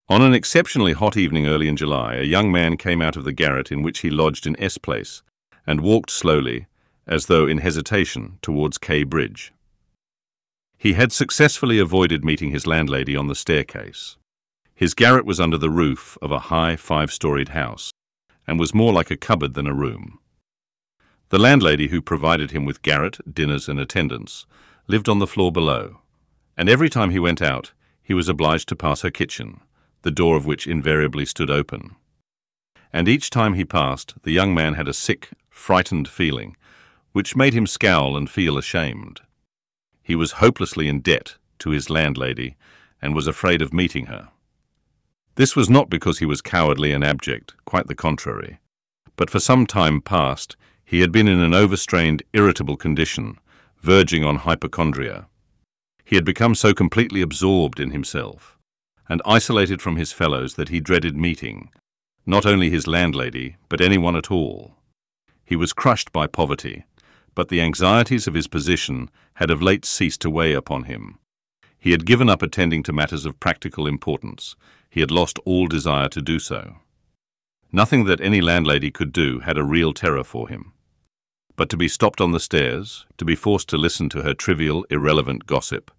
On an exceptionally hot evening early in July, a young man came out of the garret in which he lodged in S Place and walked slowly, as though in hesitation, towards K Bridge. He had successfully avoided meeting his landlady on the staircase. His garret was under the roof of a high 5-storied house, and was more like a cupboard than a room. The landlady, who provided him with garret, dinners and attendance, lived on the floor below, and every time he went out, he was obliged to pass her kitchen, the door of which invariably stood open. And each time he passed, the young man had a sick, frightened feeling, which made him scowl and feel ashamed. He was hopelessly in debt to his landlady, and was afraid of meeting her. This was not because he was cowardly and abject, quite the contrary, but for some time past he had been in an overstrained, irritable condition, verging on hypochondria. He had become so completely absorbed in himself and isolated from his fellows that he dreaded meeting, not only his landlady, but anyone at all. He was crushed by poverty, but the anxieties of his position had of late ceased to weigh upon him. He had given up attending to matters of practical importance. He had lost all desire to do so. Nothing that any landlady could do had a real terror for him. But to be stopped on the stairs, to be forced to listen to her trivial, irrelevant gossip,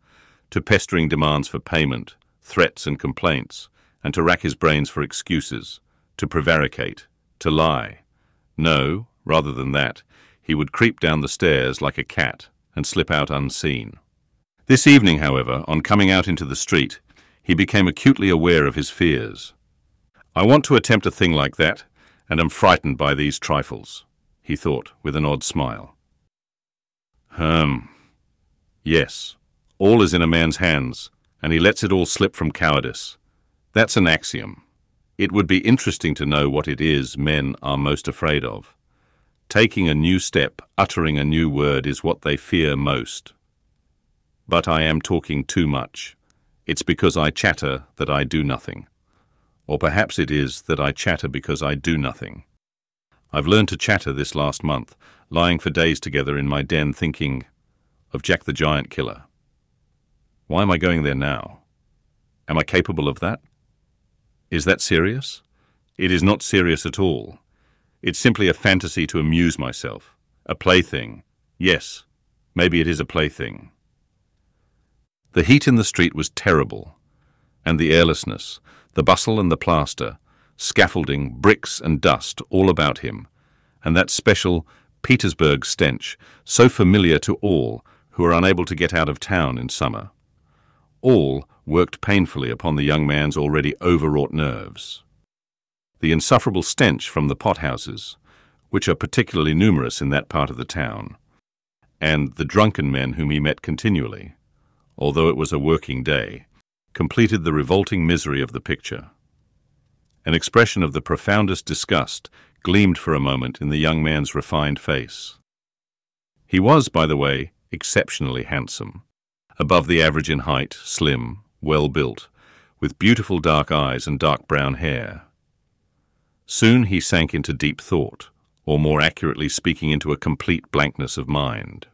to pestering demands for payment, threats and complaints, and to rack his brains for excuses, to prevaricate, to lie. No, rather than that, he would creep down the stairs like a cat and slip out unseen. This evening, however, on coming out into the street, he became acutely aware of his fears. "I want to attempt a thing like that, and am frightened by these trifles," he thought with an odd smile. Yes, all is in a man's hands, and he lets it all slip from cowardice. That's an axiom. It would be interesting to know what it is men are most afraid of. Taking a new step, uttering a new word is what they fear most. But I am talking too much. It's because I chatter that I do nothing. Or perhaps it is that I chatter because I do nothing. I've learned to chatter this last month, lying for days together in my den thinking of Jack the Giant Killer. Why am I going there now? Am I capable of that? Is that serious? It is not serious at all. It's simply a fantasy to amuse myself. A plaything. Yes, maybe it is a plaything. The heat in the street was terrible, and the airlessness, the bustle and the plaster, scaffolding, bricks and dust all about him, and that special Petersburg stench, so familiar to all who are unable to get out of town in summer. All worked painfully upon the young man's already overwrought nerves. The insufferable stench from the pothouses, which are particularly numerous in that part of the town, and the drunken men whom he met continually, although it was a working day, completed the revolting misery of the picture. An expression of the profoundest disgust gleamed for a moment in the young man's refined face. He was, by the way, exceptionally handsome, above the average in height, slim, well-built, with beautiful dark eyes and dark brown hair. Soon he sank into deep thought, or more accurately speaking, into a complete blankness of mind.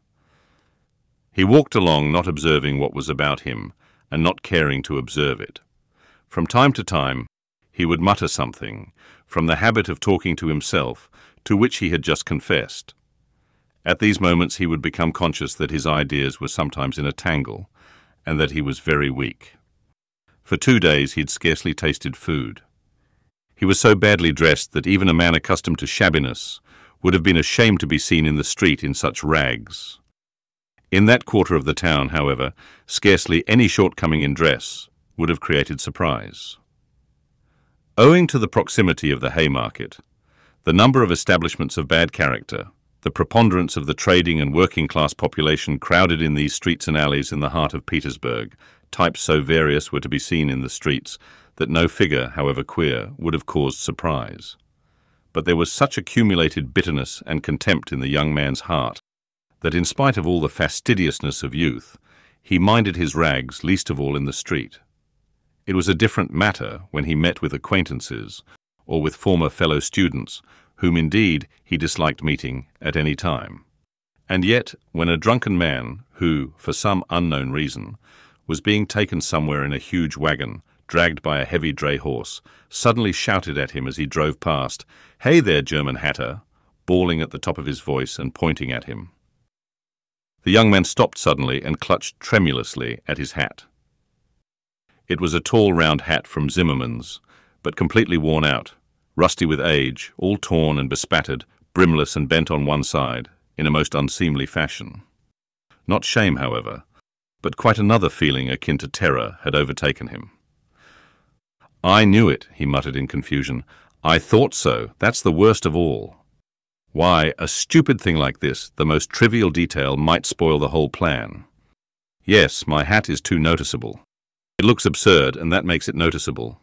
He walked along, not observing what was about him, and not caring to observe it. From time to time, he would mutter something, from the habit of talking to himself, to which he had just confessed. At these moments he would become conscious that his ideas were sometimes in a tangle, and that he was very weak. For 2 days he had scarcely tasted food. He was so badly dressed that even a man accustomed to shabbiness would have been ashamed to be seen in the street in such rags. In that quarter of the town, however, scarcely any shortcoming in dress would have created surprise. Owing to the proximity of the Haymarket, the number of establishments of bad character, the preponderance of the trading and working-class population crowded in these streets and alleys in the heart of Petersburg, types so various were to be seen in the streets that no figure, however queer, would have caused surprise. But there was such accumulated bitterness and contempt in the young man's heart that in spite of all the fastidiousness of youth, he minded his rags least of all in the street. It was a different matter when he met with acquaintances or with former fellow students, whom indeed he disliked meeting at any time. And yet, when a drunken man, who, for some unknown reason, was being taken somewhere in a huge wagon, dragged by a heavy dray horse, suddenly shouted at him as he drove past, "Hey there, German hatter," bawling at the top of his voice and pointing at him. The young man stopped suddenly and clutched tremulously at his hat. It was a tall round hat from Zimmermann's, but completely worn out, rusty with age, all torn and bespattered, brimless and bent on one side, in a most unseemly fashion. Not shame, however, but quite another feeling akin to terror had overtaken him. "I knew it," he muttered in confusion. "I thought so. That's the worst of all. Why, a stupid thing like this, the most trivial detail, might spoil the whole plan. Yes, my hat is too noticeable. It looks absurd, and that makes it noticeable.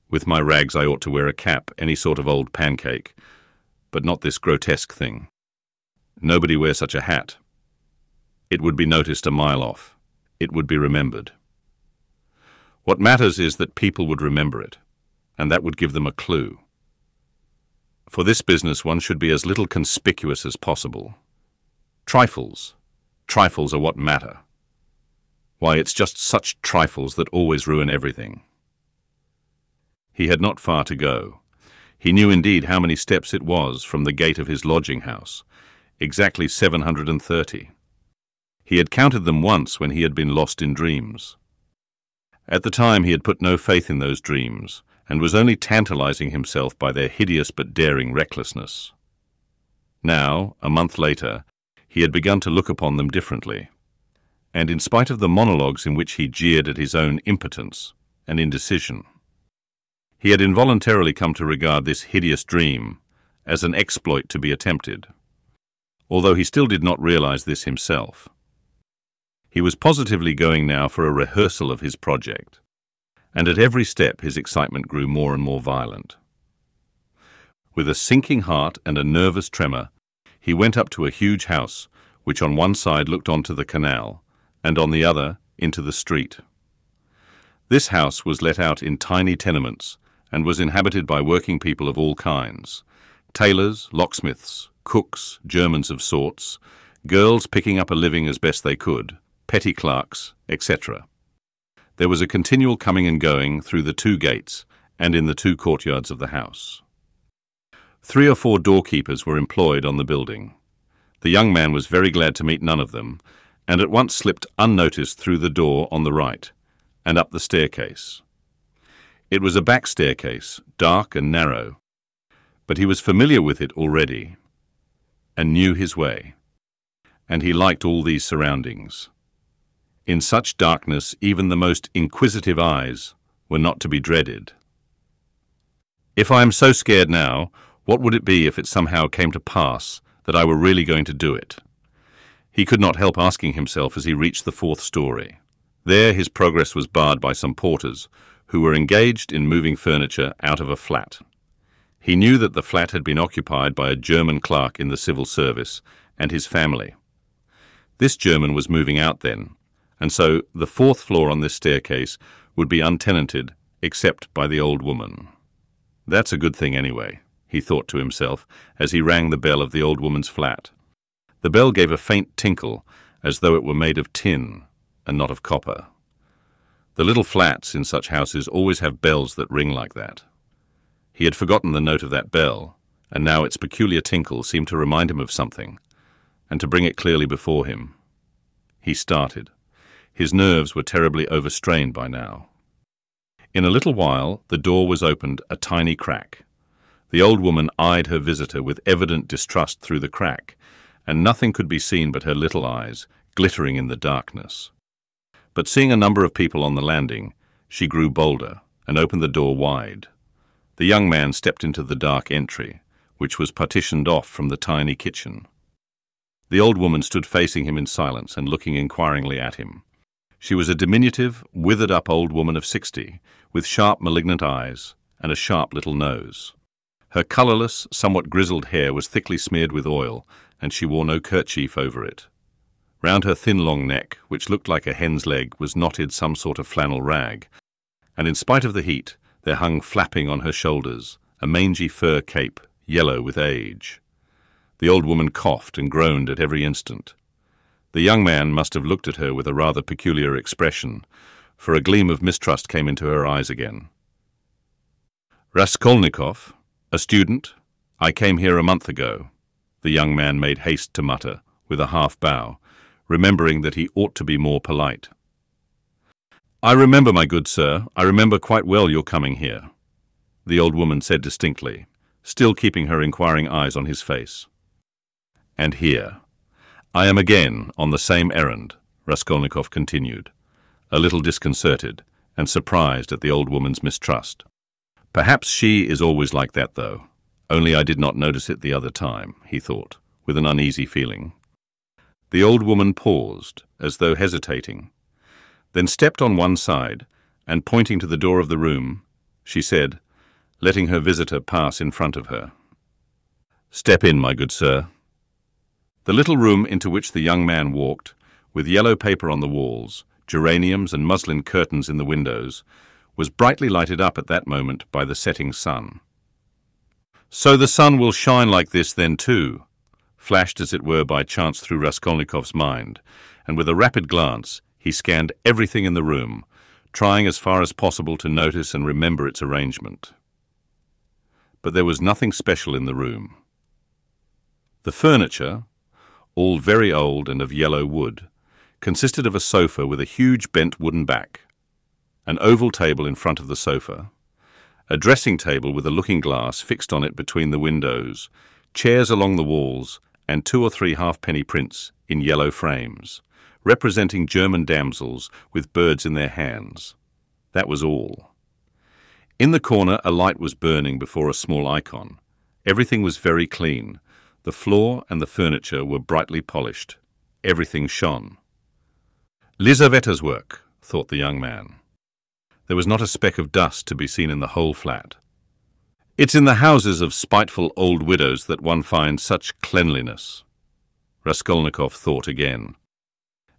With my rags I ought to wear a cap, any sort of old pancake, but not this grotesque thing. Nobody wears such a hat. It would be noticed a mile off. It would be remembered. What matters is that people would remember it, and that would give them a clue. For this business one should be as little conspicuous as possible. Trifles. Trifles are what matter. Why, it's just such trifles that always ruin everything." He had not far to go. He knew indeed how many steps it was from the gate of his lodging house, exactly 730. He had counted them once when he had been lost in dreams. At the time he had put no faith in those dreams, and was only tantalizing himself by their hideous but daring recklessness. Now, a month later, he had begun to look upon them differently, and in spite of the monologues in which he jeered at his own impotence and indecision, he had involuntarily come to regard this hideous dream as an exploit to be attempted, although he still did not realize this himself. He was positively going now for a rehearsal of his project, and at every step his excitement grew more and more violent. With a sinking heart and a nervous tremor, he went up to a huge house, which on one side looked onto the canal, and on the other into the street. This house was let out in tiny tenements, and was inhabited by working people of all kinds: tailors, locksmiths, cooks, Germans of sorts, girls picking up a living as best they could, petty clerks, etc. There was a continual coming and going through the two gates and in the two courtyards of the house. 3 or 4 doorkeepers were employed on the building. The young man was very glad to meet none of them, and at once slipped unnoticed through the door on the right, and up the staircase. It was a back staircase, dark and narrow, but he was familiar with it already, and knew his way, and he liked all these surroundings. In such darkness, even the most inquisitive eyes were not to be dreaded. "If I am so scared now, what would it be if it somehow came to pass that I were really going to do it?" He could not help asking himself as he reached the 4th story. There his progress was barred by some porters, who were engaged in moving furniture out of a flat. He knew that the flat had been occupied by a German clerk in the civil service and his family. This German was moving out then, and so the 4th floor on this staircase would be untenanted except by the old woman. "That's a good thing anyway," he thought to himself as he rang the bell of the old woman's flat. The bell gave a faint tinkle, as though it were made of tin and not of copper. The little flats in such houses always have bells that ring like that. He had forgotten the note of that bell, and now its peculiar tinkle seemed to remind him of something, and to bring it clearly before him. He started. His nerves were terribly overstrained by now. In a little while the door was opened a tiny crack. The old woman eyed her visitor with evident distrust through the crack, and nothing could be seen but her little eyes, glittering in the darkness. But seeing a number of people on the landing, she grew bolder and opened the door wide. The young man stepped into the dark entry, which was partitioned off from the tiny kitchen. The old woman stood facing him in silence and looking inquiringly at him. She was a diminutive, withered-up old woman of 60, with sharp, malignant eyes and a sharp little nose. Her colourless, somewhat grizzled hair was thickly smeared with oil, and she wore no kerchief over it. Round her thin long neck, which looked like a hen's leg, was knotted some sort of flannel rag, and in spite of the heat there hung flapping on her shoulders a mangy fur cape, yellow with age. The old woman coughed and groaned at every instant. The young man must have looked at her with a rather peculiar expression, for a gleam of mistrust came into her eyes again. "Raskolnikov, a student? I came here a month ago," the young man made haste to mutter, with a half-bow, remembering that he ought to be more polite. "I remember, my good sir, I remember quite well your coming here," the old woman said distinctly, still keeping her inquiring eyes on his face. "And here. I am again on the same errand," Raskolnikov continued, a little disconcerted and surprised at the old woman's mistrust. "Perhaps she is always like that, though. Only I did not notice it the other time," he thought, with an uneasy feeling. The old woman paused, as though hesitating, then stepped on one side, and pointing to the door of the room, she said, letting her visitor pass in front of her, "Step in, my good sir." The little room into which the young man walked, with yellow paper on the walls, geraniums and muslin curtains in the windows, was brightly lighted up at that moment by the setting sun. "So the sun will shine like this then too," flashed as it were by chance through Raskolnikov's mind, and with a rapid glance he scanned everything in the room, trying as far as possible to notice and remember its arrangement. But there was nothing special in the room. The furniture, all very old and of yellow wood, consisted of a sofa with a huge bent wooden back, an oval table in front of the sofa, a dressing table with a looking-glass fixed on it between the windows, chairs along the walls, and 2 or 3 halfpenny prints in yellow frames, representing German damsels with birds in their hands. That was all. In the corner a light was burning before a small icon. Everything was very clean. The floor and the furniture were brightly polished. Everything shone. "Lizaveta's work," thought the young man. There was not a speck of dust to be seen in the whole flat. "It's in the houses of spiteful old widows that one finds such cleanliness," Raskolnikov thought again,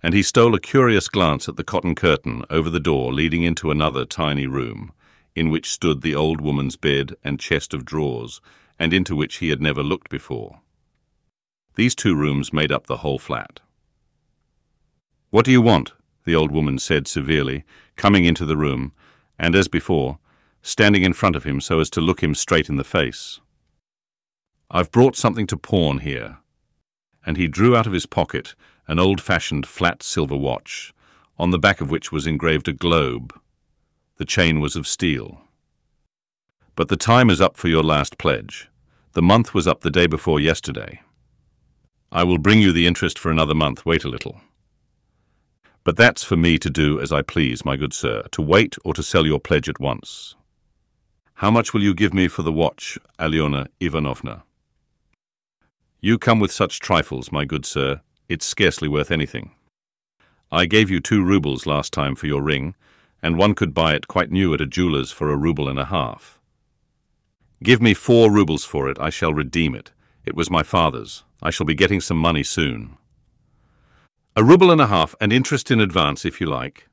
and he stole a curious glance at the cotton curtain over the door leading into another tiny room, in which stood the old woman's bed and chest of drawers, and into which he had never looked before. These 2 rooms made up the whole flat. "What do you want?" the old woman said severely, coming into the room, and as before, standing in front of him so as to look him straight in the face. "I've brought something to pawn here," and he drew out of his pocket an old-fashioned flat silver watch, on the back of which was engraved a globe. The chain was of steel. "But the time is up for your last pledge. The month was up the day before yesterday. I will bring you the interest for another month. Wait a little." "But that's for me to do as I please, my good sir, to wait or to sell your pledge at once. How much will you give me for the watch, Alyona Ivanovna?" "You come with such trifles, my good sir. It's scarcely worth anything. I gave you 2 roubles last time for your ring, and one could buy it quite new at a jeweller's for 1.50 rubles. Give me 4 roubles for it. I shall redeem it. It was my father's. I shall be getting some money soon." 1.50 rubles, and interest in advance, if you like."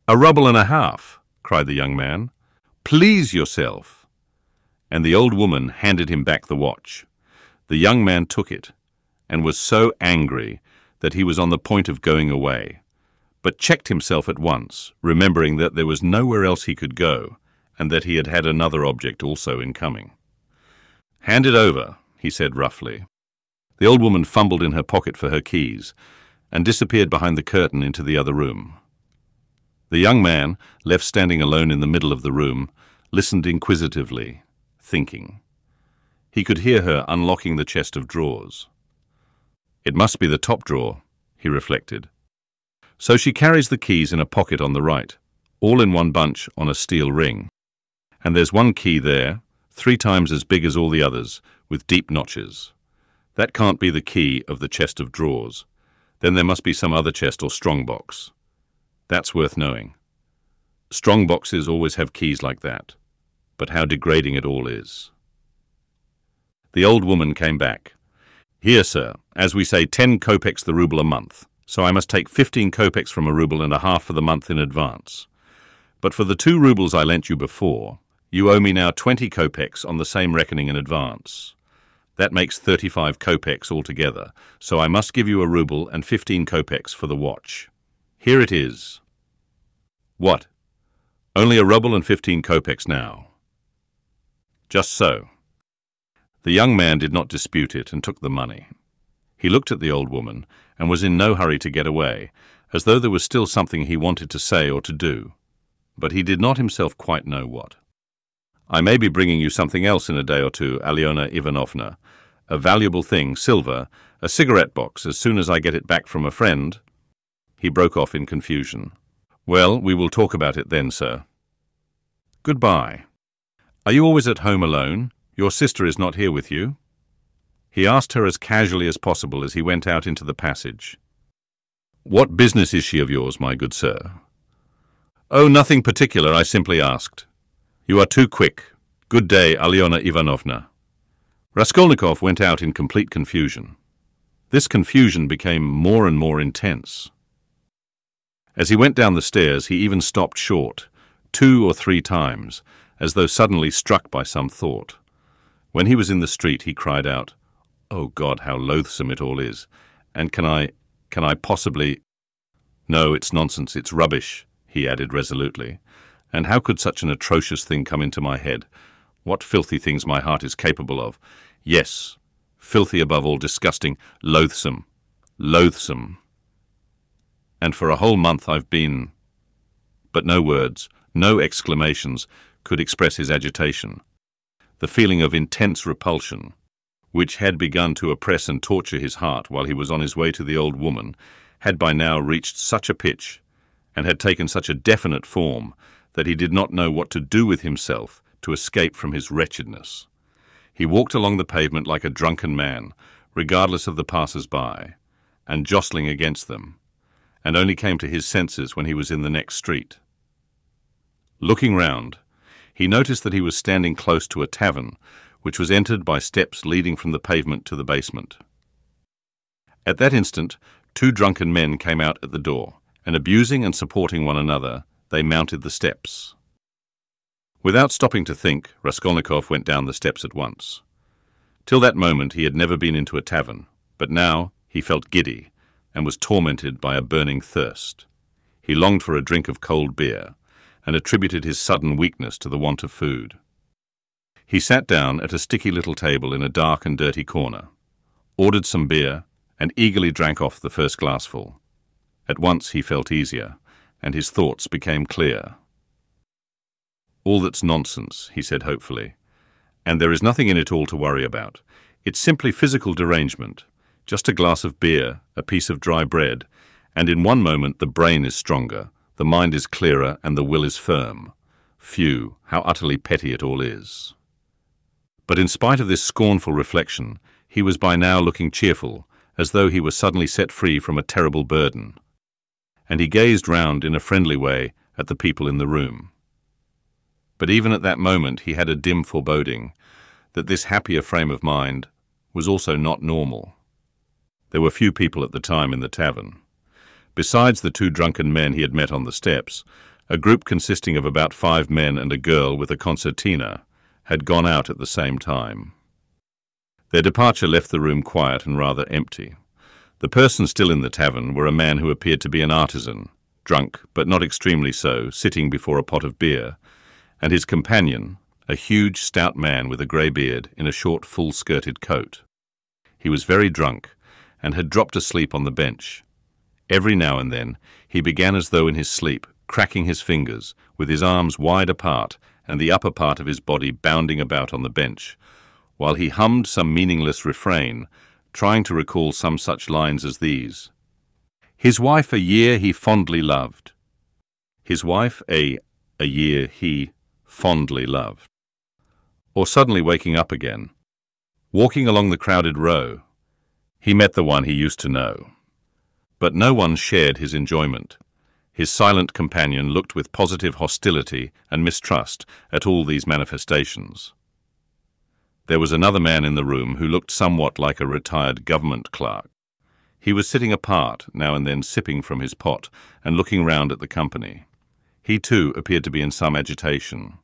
1.50 rubles, cried the young man. "Please yourself." And the old woman handed him back the watch. The young man took it, and was so angry that he was on the point of going away, but checked himself at once, remembering that there was nowhere else he could go, and that he had had another object also in coming. "Hand it over," he said roughly. The old woman fumbled in her pocket for her keys, and disappeared behind the curtain into the other room. The young man, left standing alone in the middle of the room, listened inquisitively, thinking. He could hear her unlocking the chest of drawers. "It must be the top drawer," he reflected. "So she carries the keys in a pocket on the right, all in one bunch on a steel ring. And there's one key there, 3 times as big as all the others, with deep notches. That can't be the key of the chest of drawers. Then there must be some other chest or strong box. That's worth knowing. Strong boxes always have keys like that. But how degrading it all is." The old woman came back. "Here, sir, as we say 10 kopecks the rouble a month, so I must take 15 kopecks from 1.50 rubles for the month in advance. But for the 2 roubles I lent you before, you owe me now 20 kopecks on the same reckoning in advance. That makes 35 kopecks altogether, so I must give you 1 ruble and 15 kopecks for the watch. Here it is." What? Only a ruble and 15 kopecks now. Just so. The young man did not dispute it and took the money. He looked at the old woman and was in no hurry to get away, as though there was still something he wanted to say or to do, but he did not himself quite know what. I may be bringing you something else in a day or two, Alyona Ivanovna. A valuable thing, silver, a cigarette box, as soon as I get it back from a friend. He broke off in confusion. Well, we will talk about it then, sir. Goodbye. Are you always at home alone? Your sister is not here with you? He asked her as casually as possible as he went out into the passage. What business is she of yours, my good sir? Oh, nothing particular, I simply asked. You are too quick. Good day, Alyona Ivanovna. Raskolnikov went out in complete confusion. This confusion became more and more intense. As he went down the stairs, he even stopped short, 2 or 3 times, as though suddenly struck by some thought. When he was in the street, he cried out, "Oh God, how loathsome it all is! And can I possibly—" "No, it's nonsense, it's rubbish," he added resolutely. "And how could such an atrocious thing come into my head? What filthy things my heart is capable of. Yes, filthy above all, disgusting, loathsome, loathsome. And for a whole month I've been—" But no words, no exclamations could express his agitation. The feeling of intense repulsion, which had begun to oppress and torture his heart while he was on his way to the old woman, had by now reached such a pitch and had taken such a definite form that he did not know what to do with himself to escape from his wretchedness. He walked along the pavement like a drunken man, regardless of the passers-by, and jostling against them, and only came to his senses when he was in the next street. Looking round, he noticed that he was standing close to a tavern, which was entered by steps leading from the pavement to the basement. At that instant, 2 drunken men came out at the door, and abusing and supporting one another, they mounted the steps. Without stopping to think, Raskolnikov went down the steps at once. Till that moment he had never been into a tavern, but now he felt giddy and was tormented by a burning thirst. He longed for a drink of cold beer, and attributed his sudden weakness to the want of food. He sat down at a sticky little table in a dark and dirty corner, ordered some beer, and eagerly drank off the first glassful. At once he felt easier, and his thoughts became clear. "All that's nonsense," he said hopefully, "and there is nothing in it all to worry about. It's simply physical derangement, just a glass of beer, a piece of dry bread, and in one moment the brain is stronger, the mind is clearer, and the will is firm. Phew, how utterly petty it all is." But in spite of this scornful reflection, he was by now looking cheerful, as though he were suddenly set free from a terrible burden. And he gazed round in a friendly way at the people in the room. But even at that moment he had a dim foreboding that this happier frame of mind was also not normal. There were few people at the time in the tavern. Besides the 2 drunken men he had met on the steps, a group consisting of about 5 men and a girl with a concertina had gone out at the same time. Their departure left the room quiet and rather empty. The persons still in the tavern were a man who appeared to be an artisan, drunk, but not extremely so, sitting before a pot of beer, and his companion, a huge, stout man with a grey beard in a short, full-skirted coat. He was very drunk, and had dropped asleep on the bench. Every now and then he began as though in his sleep, cracking his fingers, with his arms wide apart and the upper part of his body bounding about on the bench, while he hummed some meaningless refrain, trying to recall some such lines as these. His wife a year he fondly loved. His wife a year he fondly loved. Or suddenly waking up again, walking along the crowded row, he met the one he used to know. But no one shared his enjoyment. His silent companion looked with positive hostility and mistrust at all these manifestations. There was another man in the room who looked somewhat like a retired government clerk. He was sitting apart, now and then sipping from his pot and looking round at the company. He too appeared to be in some agitation.